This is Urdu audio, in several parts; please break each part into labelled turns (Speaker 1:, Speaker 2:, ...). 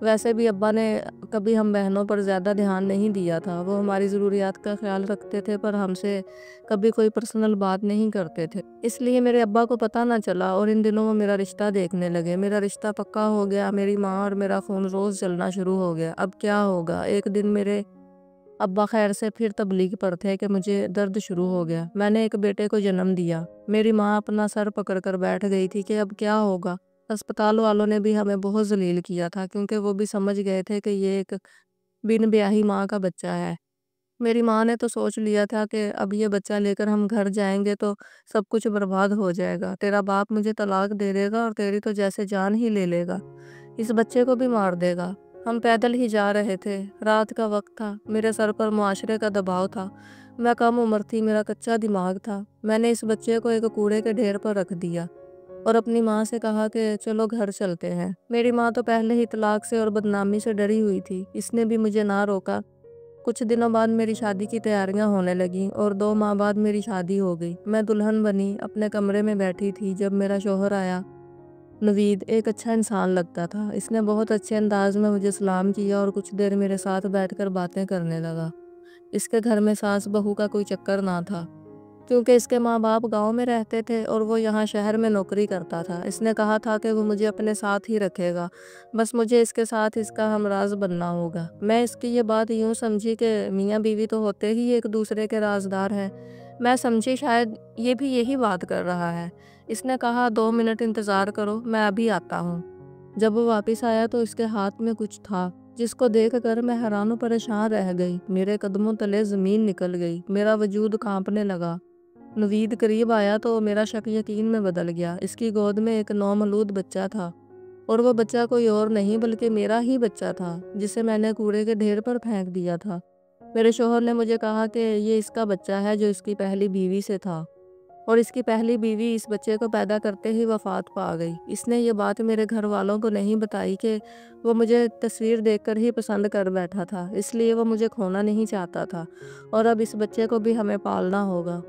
Speaker 1: ویسے بھی ابا نے کبھی ہم بہنوں پر زیادہ دھیان نہیں دیا تھا، وہ ہماری ضروریات کا خیال رکھتے تھے پر ہم سے کبھی کوئی پرسنل بات نہیں کرتے تھے، اس لیے میرے ابا کو پتہ نہ چلا اور ان دنوں وہ میرا رشتہ دیکھنے لگے۔ میرا رشتہ پکا ہو گیا، میری ماں اور میرا خون روز چلنا شروع ہو گیا۔ اب کیا ہوگا؟ ایک دن میرے ابا خیر سے پھر تبلیغ پر تھے کہ مجھے درد شروع ہو گیا، میں نے ایک بیٹے کو جنم دیا۔ میری ماں اپنا سر پکڑ کر بیٹھ گئی تھی کہ اب کیا ہوگا۔ ہسپتال والوں نے بھی ہمیں بہت ذلیل کیا تھا کیونکہ وہ بھی سمجھ گئے تھے کہ یہ ایک بن بیاہی ماں کا بچہ ہے۔ میری ماں نے تو سوچ لیا تھا کہ اب یہ بچہ لے کر ہم گھر جائیں گے تو سب کچھ برباد ہو جائے گا، تیرا باپ مجھے طلاق دے دے گا اور تیری تو جیسے جان ہی لے لے گا، اس بچے کو بھی مار دے گا۔ ہم پیدل ہی جا رہے تھے، رات کا وقت تھا، میرے سر پر معاشرے کا دباؤ تھا، میں کم عمر تھی، میرا کچا دماغ تھا۔ میں نے اس بچے کو ایک کوڑے کے ڈھیر پر رکھ دیا اور اپنی ماں سے کہا کہ چلو گھر چلتے ہیں۔ میری ماں تو پہلے ہی طلاق سے اور بدنامی سے ڈری ہوئی تھی، اس نے بھی مجھے نہ روکا۔ کچھ دنوں بعد میری شادی کی تیاریاں ہونے لگیں اور 2 ماہ بعد میری شادی ہو گئی۔ میں دلہن بنی، اپنے کمرے میں بیٹھی تھی جب میرا شوہر آیا۔ نوید ایک اچھا انسان لگتا تھا، اس نے بہت اچھے انداز میں مجھے سلام کیا اور کچھ دیر میرے ساتھ بیٹھ کر باتیں کرنے لگا۔ اس کے گھر میں ساس بہو کا کوئی چکر نہ تھا کیونکہ اس کے ماں باپ گاؤں میں رہتے تھے اور وہ یہاں شہر میں نوکری کرتا تھا۔ اس نے کہا تھا کہ وہ مجھے اپنے ساتھ ہی رکھے گا، بس مجھے اس کے ساتھ اس کا ہمراز بننا ہوگا۔ میں اس کی یہ بات یوں سمجھی کہ میاں بیوی تو ہوتے ہی ایک دوسرے کے رازدار ہیں۔ میں سمجھی شاید یہ بھی یہی بات کر رہا ہے۔ اس نے کہا 2 منٹ انتظار کرو، میں ابھی آتا ہوں۔ جب وہ واپس آیا تو اس کے ہاتھ میں کچھ تھا جس کو دیکھ کر میں حیران و پریشان رہ گئی۔ میرے قدموں تلے زمین نکل گئی، میرا وجود کانپنے لگا۔ نوید قریب آیا تو میرا شک یقین میں بدل گیا۔ اس کی گود میں ایک نومولود بچہ تھا اور وہ بچہ کوئی اور نہیں بلکہ میرا ہی بچہ تھا جسے میں نے کوڑے کے ڈھیر پر پھینک دیا تھا۔ میرے شوہر نے مجھے کہا کہ یہ اس کا بچہ ہے جو اس کی پہلی بیوی سے تھا اور اس کی پہلی بیوی اس بچے کو پیدا کرتے ہی وفات پا گئی۔ اس نے یہ بات میرے گھر والوں کو نہیں بتائی کہ وہ مجھے تصویر دیکھ کر ہی پسند کر بیٹھا تھا، اس لیے وہ مجھے کھونا نہیں چاہتا تھا اور اب اس بچے کو بھی ہمیں پالنا ہوگا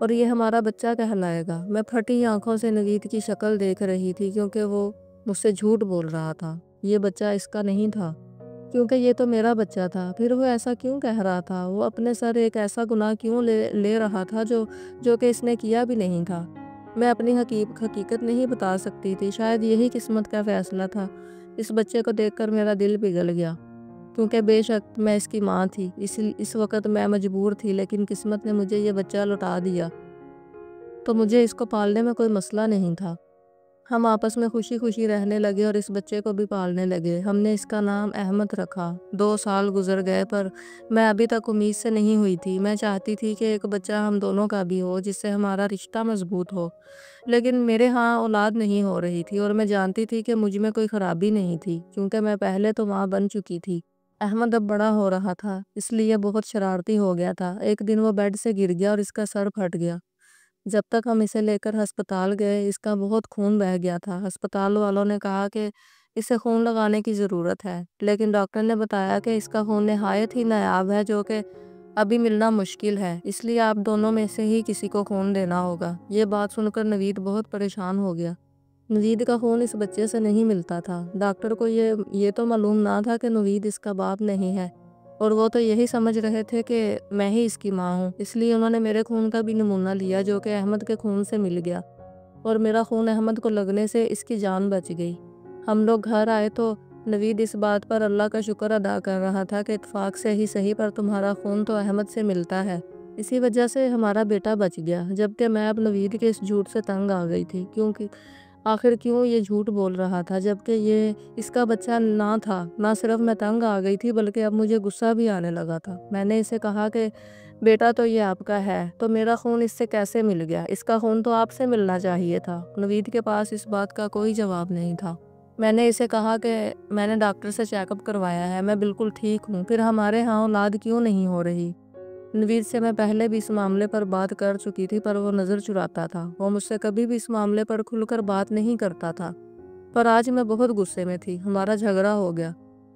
Speaker 1: اور یہ ہمارا بچہ کہلائے گا۔ میں پھٹی آنکھوں سے نوید کی شکل دیکھ رہی تھی کیونکہ وہ مجھ سے جھوٹ بول رہا تھا، یہ بچہ اس کا نہیں تھا کیونکہ یہ تو میرا بچہ تھا۔ پھر وہ ایسا کیوں کہہ رہا تھا؟ وہ اپنے سر ایک ایسا گناہ کیوں لے رہا تھا جو کہ اس نے کیا بھی نہیں تھا؟ میں اپنی حقیقت نہیں بتا سکتی تھی، شاید یہی قسمت کا فیصلہ تھا۔ اس بچے کو دیکھ کر میرا دل پگھل گیا کیونکہ بے شک میں اس کی ماں تھی، اس وقت میں مجبور تھی، لیکن قسمت نے مجھے یہ بچہ لوٹا دیا تو مجھے اس کو پالنے میں کوئی مسئلہ نہیں تھا۔ ہم آپس میں خوشی خوشی رہنے لگے اور اس بچے کو بھی پالنے لگے۔ ہم نے اس کا نام احمد رکھا۔ 2 سال گزر گئے پر میں ابھی تک امید سے نہیں ہوئی تھی۔ میں چاہتی تھی کہ ایک بچہ ہم دونوں کا بھی ہو جس سے ہمارا رشتہ مضبوط ہو، لیکن میرے ہاں اولاد نہیں ہو رہی تھی اور میں جانتی تھی کہ مجھ میں کوئی خرابی نہیں تھی کیونکہ میں پہلے تو ماں بن چکی تھی۔ احمد اب بڑا ہو رہا تھا اس لیے بہت شرارتی ہو گیا تھا۔ ایک دن وہ بیڈ سے گر گیا اور اس کا سر پھٹ گیا۔ جب تک ہم اسے لے کر ہسپتال گئے اس کا بہت خون بہہ گیا تھا۔ ہسپتال والوں نے کہا کہ اسے خون لگانے کی ضرورت ہے، لیکن ڈاکٹر نے بتایا کہ اس کا خون نہایت ہی نایاب ہے جو کہ ابھی ملنا مشکل ہے، اس لیے آپ دونوں میں سے ہی کسی کو خون دینا ہوگا۔ یہ بات سن کر نوید بہت پریشان ہو گیا۔ نوید کا خون اس بچے سے نہیں ملتا تھا۔ ڈاکٹر کو یہ تو معلوم نہ تھا کہ نوید اس کا باپ نہیں ہے اور وہ تو یہی سمجھ رہے تھے کہ میں ہی اس کی ماں ہوں، اس لیے انہوں نے میرے خون کا بھی نمونہ لیا جو کہ احمد کے خون سے مل گیا اور میرا خون احمد کو لگنے سے اس کی جان بچ گئی۔ ہم لوگ گھر آئے تو نوید اس بات پر اللہ کا شکر ادا کر رہا تھا کہ اتفاق سے ہی صحیح پر تمہارا خون تو احمد سے ملتا ہے، اسی وجہ سے ہمارا بیٹا بچ گیا۔ جبکہ میں اب نوید کے اس جھوٹ سے تنگ آ گئی تھی کیونکہ آخر کیوں یہ جھوٹ بول رہا تھا جبکہ یہ اس کا بچہ نہ تھا۔ نہ صرف میں تنگ آ گئی تھی بلکہ اب مجھے غصہ بھی آنے لگا تھا۔ میں نے اسے کہا کہ بیٹا تو یہ آپ کا ہے تو میرا خون اس سے کیسے مل گیا؟ اس کا خون تو آپ سے ملنا چاہیے تھا۔ نوید کے پاس اس بات کا کوئی جواب نہیں تھا۔ میں نے اسے کہا کہ میں نے ڈاکٹر سے چیک اپ کروایا ہے، میں بالکل ٹھیک ہوں، پھر ہمارے ہاں اولاد کیوں نہیں ہو رہی؟ نوید سے میں پہلے بھی اس معاملے پر بات کر چکی تھی پر وہ نظر چراتا تھا، وہ مجھ سے کبھی بھی اس معاملے پر کھل کر بات نہیں کرتا تھا۔ پر آج میں بہت غصے میں تھی، ہمارا جھگڑا ہو گیا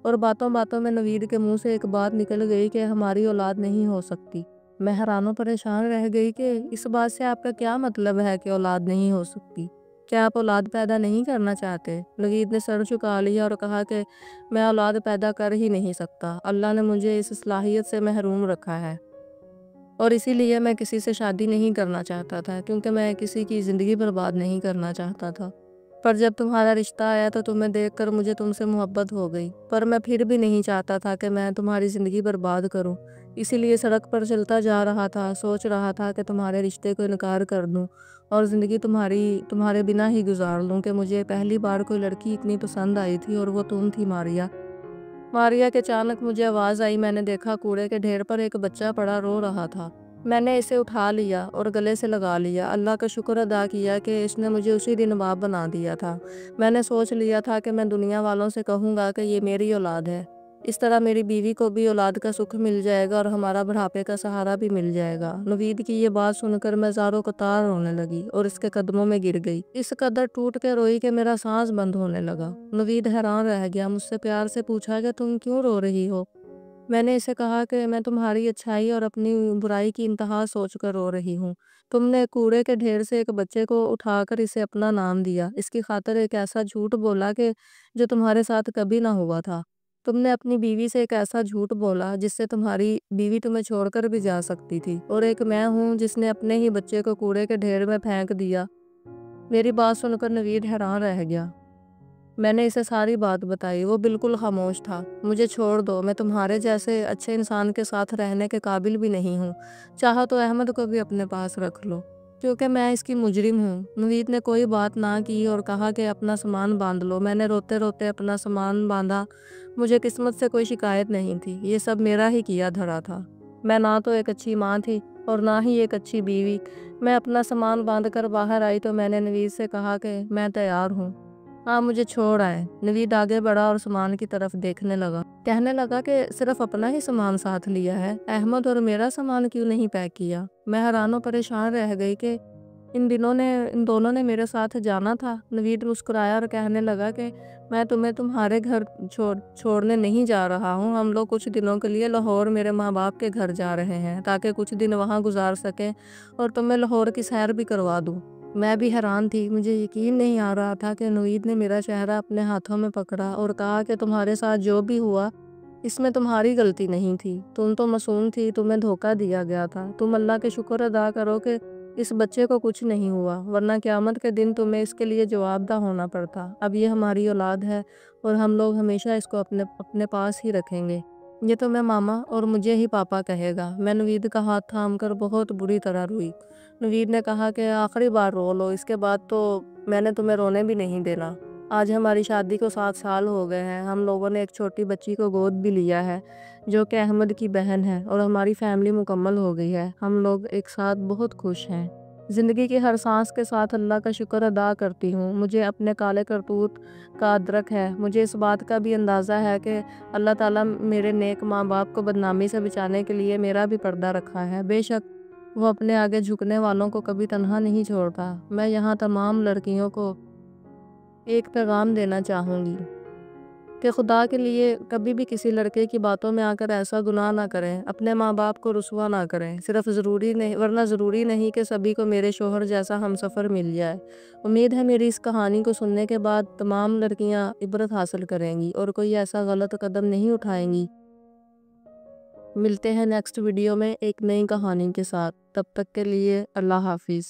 Speaker 1: اور باتوں باتوں میں نوید کے منہ سے ایک بات نکل گئی کہ ہماری اولاد نہیں ہو سکتی۔ میں حیران و پریشان رہ گئی کہ اس بات سے آپ کا کیا مطلب ہے کہ اولاد نہیں ہو سکتی؟ کیا آپ اولاد پیدا نہیں کرنا چاہتے؟ نوید نے سر جھکا لیا اور کہا کہ میں اولاد پیدا کر ہی نہیں سکتا، اللہ نے مجھے اس صلاحیت سے محروم رکھا ہے اور اسی لیے میں کسی سے شادی نہیں کرنا چاہتا تھا، کیونکہ میں کسی کی زندگی برباد نہیں کرنا چاہتا تھا۔ پر جب تمہارا رشتہ آیا تو تمہیں دیکھ کر مجھے تم سے محبت ہو گئی، پر میں پھر بھی نہیں چاہتا تھا کہ میں تمہاری زندگی برباد کروں، اسی لیے سڑک پر چلتا جا رہا تھا، سوچ رہا تھا کہ تمہارے رشتے کو انکار کر دوں اور زندگی تمہارے بنا ہی گزار لوں کہ مجھے پہلی بار کوئی لڑکی اتنی پسند آئی تھی اور وہ تم تھی ماریا۔ ماریا کے اچانک مجھے آواز آئی، میں نے دیکھا کوڑے کے ڈھیر پر ایک بچہ پڑا رو رہا تھا۔ میں نے اسے اٹھا لیا اور گلے سے لگا لیا، اللہ کا شکر ادا کیا کہ اس نے مجھے اسی دن باپ بنا دیا تھا۔ میں نے سوچ لیا تھا کہ میں دنیا والوں سے کہوں گا کہ یہ میری اولاد ہے، اس طرح میری بیوی کو بھی اولاد کا سکھ مل جائے گا اور ہمارا بڑھاپے کا سہارا بھی مل جائے گا۔ نوید کی یہ بات سن کر میں زاروں قطار رونے لگی اور اس کے قدموں میں گر گئی، اس قدر ٹوٹ کے روئی کہ میرا سانس بند ہونے لگا۔ نوید حیران رہ گیا، مجھ سے پیار سے پوچھا کہ تم کیوں رو رہی ہو؟ میں نے اسے کہا کہ میں تمہاری اچھائی اور اپنی برائی کی انتہا سوچ کر رو رہی ہوں۔ تم نے کوڑے کے ڈھیر سے ایک بچے کو اٹھا کر اسے اپنا نام دیا، اس کی خاطر ایک ایسا جھوٹ بولا کہ جو تمہارے ساتھ کبھی نہ ہوا تھا۔ تم نے اپنی بیوی سے ایک ایسا جھوٹ بولا جس سے تمہاری بیوی تمہیں چھوڑ کر بھی جا سکتی تھی، اور ایک میں ہوں جس نے اپنے ہی بچے کو کوڑے کے ڈھیر میں پھینک دیا۔ میری بات سن کر نوید حیران رہ گیا۔ میں نے اسے ساری بات بتائی، وہ بالکل خاموش تھا۔ مجھے چھوڑ دو، میں تمہارے جیسے اچھے انسان کے ساتھ رہنے کے قابل بھی نہیں ہوں، چاہو تو احمد کو بھی اپنے پاس رکھ لو، کیونکہ میں اس کی مجرم ہوں۔ نوید نے کوئی بات نہ کی اور کہا کہ اپنا سامان باندھ لو۔ میں نے روتے روتے اپنا سامان باندھا، مجھے قسمت سے کوئی شکایت نہیں تھی، یہ سب میرا ہی کیا دھرا تھا۔ میں نہ تو ایک اچھی ماں تھی اور نہ ہی ایک اچھی بیوی۔ میں اپنا سامان باندھ کر باہر آئی تو میں نے نوید سے کہا کہ میں تیار ہوں، ہاں مجھے چھوڑ آئے۔ نوید آگے بڑھا اور سامان کی طرف دیکھنے لگا، کہنے لگا کہ صرف اپنا ہی سامان ساتھ لیا ہے، احمد اور میرا سامان کیوں نہیں پیک کیا؟ میں حیران و پریشان رہ گئی کہ ان دونوں نے میرے ساتھ جانا تھا۔ نوید مسکرایا اور کہنے لگا کہ میں تمہیں تمہارے گھر چھوڑنے نہیں جا رہا ہوں، ہم لوگ کچھ دنوں کے لیے لاہور میرے ماں باپ کے گھر جا رہے ہیں تاکہ کچھ دن وہاں گزار سکیں اور تمہیں لاہور کی سیر بھی کروا دوں۔ میں بھی حیران تھی، مجھے یقین نہیں آ رہا تھا کہ نوید نے میرا چہرہ اپنے ہاتھوں میں پکڑا اور کہا کہ تمہارے ساتھ جو بھی ہوا اس میں تمہاری غلطی نہیں تھی، تم تو معصوم تھی، تمہیں دھوکہ دیا گیا تھا، تم اللہ کے شکر ادا کرو کہ اس بچے کو کچھ نہیں ہوا، ورنہ قیامت کے دن تمہیں اس کے لیے جواب دہ ہونا پڑتا۔ اب یہ ہماری اولاد ہے اور ہم لوگ ہمیشہ اس کو اپنے پاس ہی رکھیں گے، یہ تو میں ماما اور مجھے ہی پاپا کہے گا۔ میں نوید کا ہاتھ تھام کر بہت بری طرح روئی۔ نوید نے کہا کہ آخری بار رو لو، اس کے بعد تو میں نے تمہیں رونے بھی نہیں دینا۔ آج ہماری شادی کو 7 سال ہو گئے ہیں، ہم لوگوں نے ایک چھوٹی بچی کو گود بھی لیا ہے جو کہ احمد کی بہن ہے، اور ہماری فیملی مکمل ہو گئی ہے، ہم لوگ ایک ساتھ بہت خوش ہیں۔ زندگی کی ہر سانس کے ساتھ اللہ کا شکر ادا کرتی ہوں، مجھے اپنے کالے کرتوت کا ادرک ہے، مجھے اس بات کا بھی اندازہ ہے کہ اللہ تعالیٰ میرے نیک ماں باپ کو بدنامی سے بچانے کے لیے میرا بھی پردہ رکھا ہے۔ بے شک وہ اپنے آگے جھکنے والوں کو کبھی تنہا نہیں چھوڑتا۔ میں یہاں تمام لڑکیوں کو ایک پیغام دینا چاہوں گی کہ خدا کے لیے کبھی بھی کسی لڑکے کی باتوں میں آ کر ایسا گناہ نہ کریں، اپنے ماں باپ کو رسوا نہ کریں، ورنہ ضروری نہیں کہ سبھی کو میرے شوہر جیسا ہمسفر مل جائے۔ امید ہے میری اس کہانی کو سننے کے بعد تمام لڑکیاں عبرت حاصل کریں گی اور کوئی ایسا غلط قدم نہیں اٹھائیں گی۔ ملتے ہیں نیکسٹ ویڈیو میں ایک نئی کہانی کے ساتھ، تب تک کے لیے اللہ حافظ۔